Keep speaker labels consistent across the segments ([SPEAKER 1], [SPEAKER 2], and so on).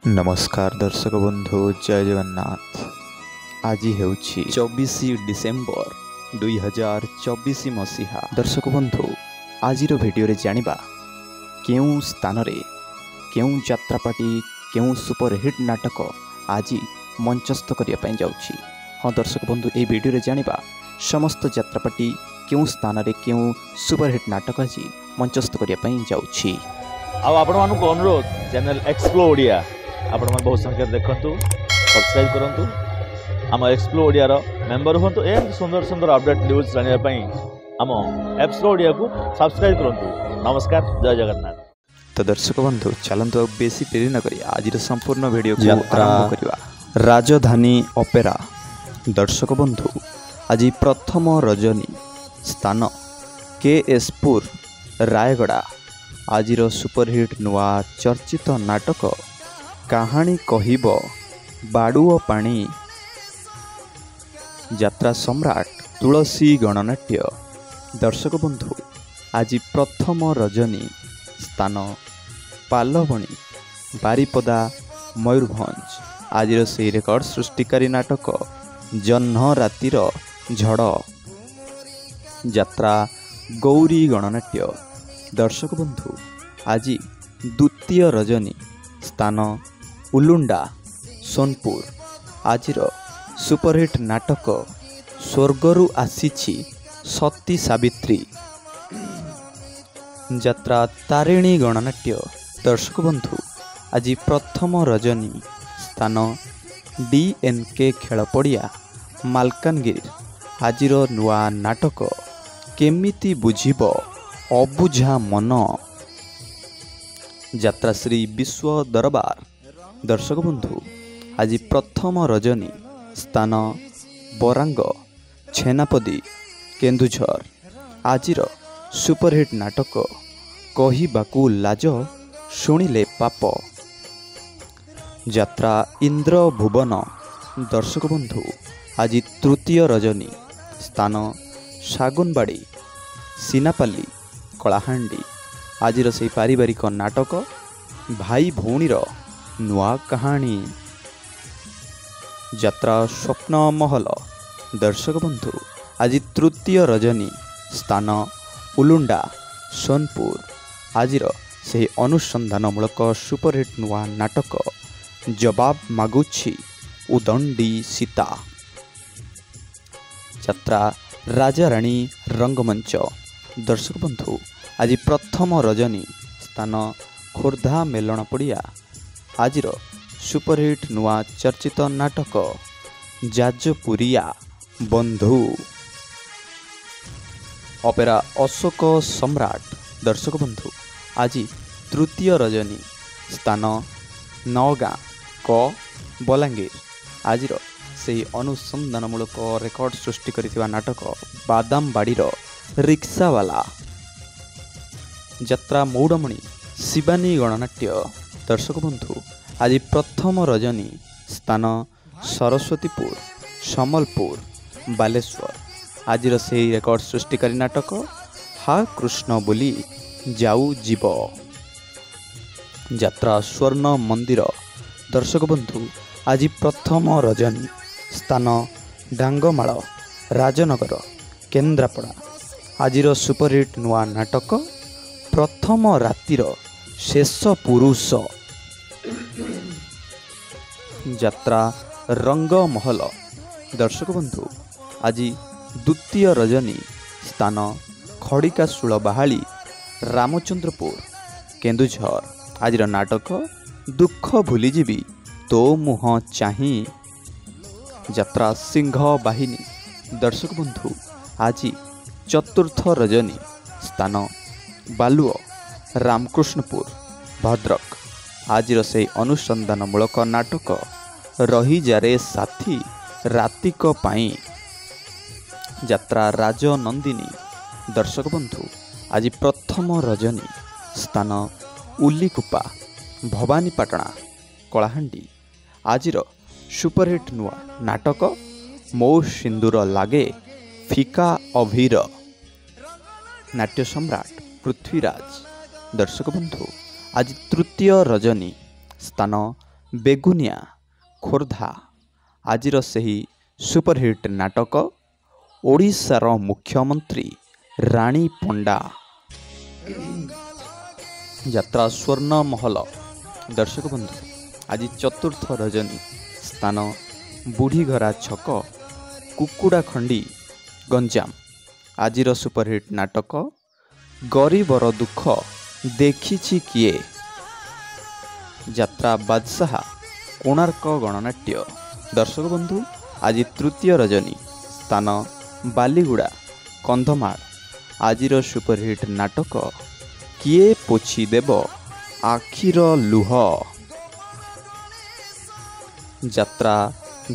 [SPEAKER 1] नमस्कार दर्शक बंधु जय जगन्नाथ। आज हूँ 24 डिसेम्बर 2024 मसीहा। दर्शक बंधु आज भिडियो जानिबा केउं स्थान रे केउं यात्रापाटी केउं सुपरहिट नाटक आज मंचस्थ करने जाउछि। हाँ दर्शक बंधु ये भिडियो जानिबा समस्त यात्रापाटी केउं स्थान रे केउं सुपरहिट नाटक आज मंचस्थ करने जाउछि।
[SPEAKER 2] आपण मानक अनुरोध चैनल एक्सप्लो ओडिया आपण मन बहुत संख्या देखंतु सब्सक्राइब करंतु आम एक्सप्लो ओडिया रो मेंबर होंतु एम सुंदर सुंदर अपडेट न्यूज जानिया पई आम एक्सप्लो ओडिया को सब्सक्राइब करंतु। नमस्कार जय जगन्नाथ।
[SPEAKER 1] तो दर्शक बंधु चलंतु बेसी देरी न करी आज संपूर्ण वीडियो को आरंभ करिवा। राजधानी ओपेरा। दर्शक बंधु आज प्रथम रजनी स्थान केएसपुर रायगड़ा आज सुपरहिट नुआ चर्चित नाटक कहानी कहिब बाड़ुओ पाणी यात्रा सम्राट तुलसी गणनाट्य। दर्शक बंधु आज प्रथम रजनी स्थान पालबणी बारिपदा मयूरभंज आज से रेकर्ड सृष्टिकारी नाटक जह्न रातिर झड़ यात्रा गौरी गणनाट्य। दर्शक बंधु आज द्वितीय रजनी स्थान उलुंडा सोनपुर आज सुपरहिट नाटक स्वर्गरु आसीछि सती सावित्री यात्रा तारिणी गणनाट्य। दर्शक बंधु आज प्रथम रजनी स्थान डीएनके खेल पड़िया मालकानगिरी आज नुआ नाटक केमिति बुझिब अबुझा मन यात्रा श्री विश्व दरबार। दर्शक बंधु आज प्रथम रजनी स्थान बरांग छेनापदी केन्दुझर आज सुपरहिट नाटक कहिबाकू लाज शुणिले पाप यात्रा इंद्र भुवन। दर्शक बंधु आज तृतीय रजनी स्थान सागुनबाड़ी सीनापाली कलाहांडी आज से पारिवारिक नाटक भाई भौणीर नुआ कहानी यात्रा स्वप्न महल। दर्शक बंधु आज तृतीय रजनी स्थान उलुंडा सोनपुर आज से अनुसंधानमूलक सुपरहिट नुआ नाटक जवाब मागुछि उदंडी सीता यात्रा राजाराणी रंगमंच। दर्शक बंधु आज प्रथम रजनी स्थान खोर्धा मेलण पड़िया आज सुपरहिट नुआ चर्चित नाटक जाजपुरिया बंधु ओपेरा अशोक सम्राट। दर्शक बंधु आज तृतीय रजनी स्थान नौगाँ क बलांगीर आज से अनुसंधानमूलक रेकर्ड सृष्टि करिथिबा नाटक बादामबाड़ीर रिक्सावाला यात्रा मौड़मणि शिवानी गणनाट्य। दर्शक बंधु आज प्रथम रजनी स्थान सरस्वतीपुर समलपुर बालेश्वर आज से रेकर्ड सृष्टिकारी नाटक हा कृष्ण बोली जाऊ जीव यात्रा स्वर्ण मंदिर। दर्शक बंधु आज प्रथम रजनी स्थान डांगमाल राजनगर केन्द्रापड़ा आज सुपरहिट नुआ नाटक प्रथम रातिर शेष पुरुष यात्रा रंग महल। दर्शक बंधु आज द्वितीय रजनी स्थान खड़िकाशूल बाहाली रामचंद्रपुर केन्दुझर आज नाटक दुख भूलीजीवी तो मुह चाही यात्रा सिंह बाहिनी। दर्शक बंधु आज चतुर्थ रजनी स्थान बालुओ रामकृष्णपुर भद्रक आज से अनुसंधानमूलक नाटक रही जारे साथी रातिक पाई यात्रा राजनंदिनी। दर्शक बंधु आज प्रथम रजनी स्थान उलीकुपा भवानीपाटଣା कलाहांडी आज सुपरहिट नुआ नाटक मो सिंदूर लागे फिका अभीर नाट्य सम्राट पृथ्वीराज। दर्शक बंधु आज तृतीय रजनी स्थान ବେଗୁନିଆ ଖୋର୍ଦ୍ଧା ଆଜିର ସେହି ସୁପରହିଟ୍ ନାଟକ ଓଡ଼ିଶାର ମୁଖ୍ୟମନ୍ତ୍ରୀ ରାଣୀ ପଣ୍ଡା ଯାତ୍ରା ସ୍ୱର୍ଣ୍ଣମହଲ। ଦର୍ଶକ ବନ୍ଧୁ ଆଜି ଚତୁର୍ଥ ରଜନୀ ସ୍ଥାନ ବୁଢ଼ୀଘରା ଛକ କୁକୁଡ଼ାଖଣ୍ଡି ଗଞ୍ଜାମ। ଆଜିର ସୁପରହିଟ୍ ନାଟକ ଗରିବର ଦୁଃଖ ଦେଖିଛି କିଏ ଯାତ୍ରା ବାଦଶାହା କୋଣାର୍କ ଗଣନାଟ୍ୟ। ଦର୍ଶକ ବନ୍ଧୁ ଆଜି ତୃତୀୟ ରଜନୀ ସ୍ଥାନ ବାଲିଗୁଡ଼ା କନ୍ଧମାଳ। ଆଜିର ସୁପରହିଟ୍ ନାଟକ କିଏ ପୋଛିଦେବ ଆଖିର ଲୁହ ଯାତ୍ରା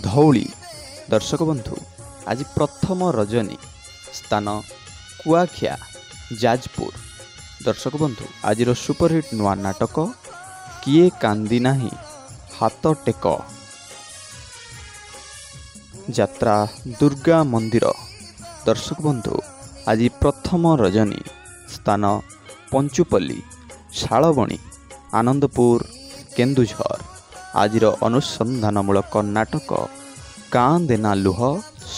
[SPEAKER 1] ଧଉଳି। ଦର୍ଶକ ବନ୍ଧୁ ଆଜି ପ୍ରଥମ ରଜନୀ ସ୍ଥାନ କୁଆଖିଆ ଯାଜପୁର। ଦର୍ଶକ ବନ୍ଧୁ ଆଜିର ସୁପରହିଟ୍ ନୂଆ ନାଟକ କିଏ କାନ୍ଦି ନାହିଁ ହାତ ଟେକ ଯାତ୍ରା ଦୁର୍ଗା ମନ୍ଦିର। ଦର୍ଶକ ବନ୍ଧୁ ଆଜି ପ୍ରଥମ ରଜନୀ ସ୍ଥାନ ପଞ୍ଚୁପଲ୍ଲୀ ଶାଳବଣୀ ଆନନ୍ଦପୁର କେନ୍ଦୁଝର। ଆଜିର ଅନୁସନ୍ଧାନମୂଳକ ନାଟକ କାଁ ଦେନା ଲୁହ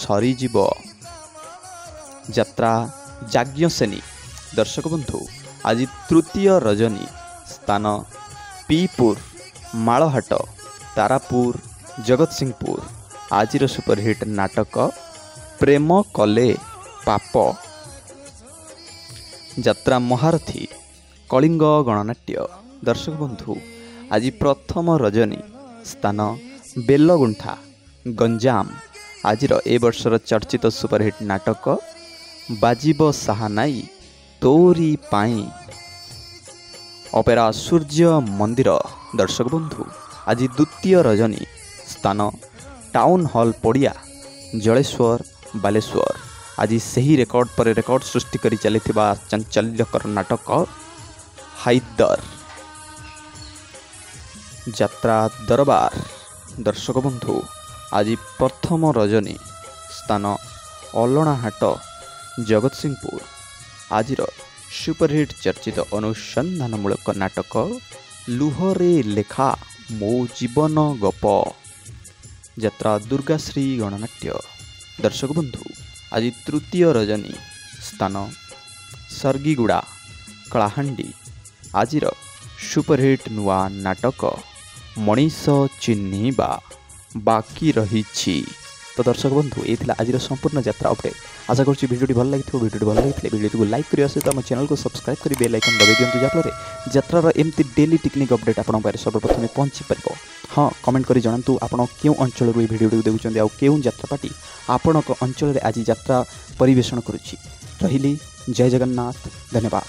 [SPEAKER 1] ସରିଯିବ ଯାତ୍ରା ଯାଜ୍ଞସେନୀ। ଦର୍ଶକ ବନ୍ଧୁ ଆଜି ତୃତୀୟ ରଜନୀ ସ୍ଥାନ ପିପୁର ମାଳହାଟ ତାରାପୁର ଜଗତସିଂହପୁର। ଆଜିର ସୁପରହିଟ୍ ନାଟକ ପ୍ରେମ କଲେ ପାପ ଯାତ୍ରା ମହାରଥୀ କଳିଙ୍ଗ ଗଣନାଟ୍ୟ। ଦର୍ଶକ ବନ୍ଧୁ ଆଜି ପ୍ରଥମ ରଜନୀ ସ୍ଥାନ ବେଲଗୁଣ୍ଠା ଗଞ୍ଜାମ। ଆଜିର ଏ ବର୍ଷର ଚର୍ଚ୍ଚିତ ସୁପରହିଟ୍ ନାଟକ ବାଜିବ ସାହାନାଇ ତୋରି ପାଇଁ ଅପେରା ସୂର୍ଯ୍ୟ ମନ୍ଦିର। ଦର୍ଶକ ବନ୍ଧୁ ଆଜି ଦ୍ୱିତୀୟ ରଜନୀ ସ୍ଥାନ ଟାଉନ୍ ହଲ୍ ପଡ଼ିଆ ଜଳେଶ୍ୱର ବାଲେଶ୍ୱର। ଆଜି ସେହି ରେକର୍ଡ଼ ପରେ ରେକର୍ଡ଼ ସୃଷ୍ଟି କରି ଚାଲିଥିବା ଚାଞ୍ଚଲ୍ୟକର ନାଟକ ହାଇଦର ଯାତ୍ରା ଦରବାର। ଦର୍ଶକ ବନ୍ଧୁ ଆଜି ପ୍ରଥମ ରଜନୀ ସ୍ଥାନ ଅଲଣାହାଟ ଜଗତସିଂହପୁର। ଆଜିର ସୁପରହିଟ୍ ଚର୍ଚ୍ଚିତ ଅନୁସନ୍ଧାନମୂଳକ ନାଟକ ଲୁହରେ ଲେଖା ମୋ ଜୀବନ ଗପ ଯାତ୍ରା ଦୁର୍ଗାଶ୍ରୀ ଗଣନାଟ୍ୟ। ଦର୍ଶକ ବନ୍ଧୁ ଆଜି ତୃତୀୟ ରଜନୀ ସ୍ଥାନ ସର୍ଗିଗୁଡ଼ା କଳାହାଣ୍ଡି। ଆଜିର ସୁପରହିଟ୍ ନୂଆ ନାଟକ ମଣିଷ ଚିହ୍ନିବା ବାକି ରହିଛି। ତ ଦର୍ଶକ ବନ୍ଧୁ ଏ ଥିଲା ଆଜିର ସମ୍ପୂର୍ଣ୍ଣ ଯାତ୍ରା ଅପଡେଟ୍। ଆଶା କରୁଛି ଭିଡ଼ିଓଟି ଭଲ ଲାଗିଥିବ। ଭିଡ଼ିଓଟି ଭଲ ଲାଗିଥିଲେ ଭିଡ଼ିଓଟିକୁ ଲାଇକ୍ କରିବା ସହିତ ଆମ ଚ୍ୟାନେଲକୁ ସବସ୍କ୍ରାଇବ୍ କରି ବେଲ୍ ଆଇକନ୍ ଦବାଇ ଦିଅନ୍ତୁ, ଯାହାଫଳରେ ଯାତ୍ରାର ଏମିତି ଡେଲି ଟେକ୍ନିକ୍ ଅପଡେଟ୍ ଆପଣଙ୍କ ପାଖରେ ସର୍ବପ୍ରଥମେ ପହଞ୍ଚିପାରିବ। ହଁ, କମେଣ୍ଟ କରି ଜଣାନ୍ତୁ ଆପଣ କେଉଁ ଅଞ୍ଚଳରୁ ଏହି ଭିଡ଼ିଓଟିକୁ ଦେଖୁଛନ୍ତି ଆଉ କେଉଁ ଯାତ୍ରାପାର୍ଟି ଆପଣଙ୍କ ଅଞ୍ଚଳରେ ଆଜି ଯାତ୍ରା ପରିବେଷଣ କରୁଛି। ରହିଲି, ଜୟ ଜଗନ୍ନାଥ, ଧନ୍ୟବାଦ।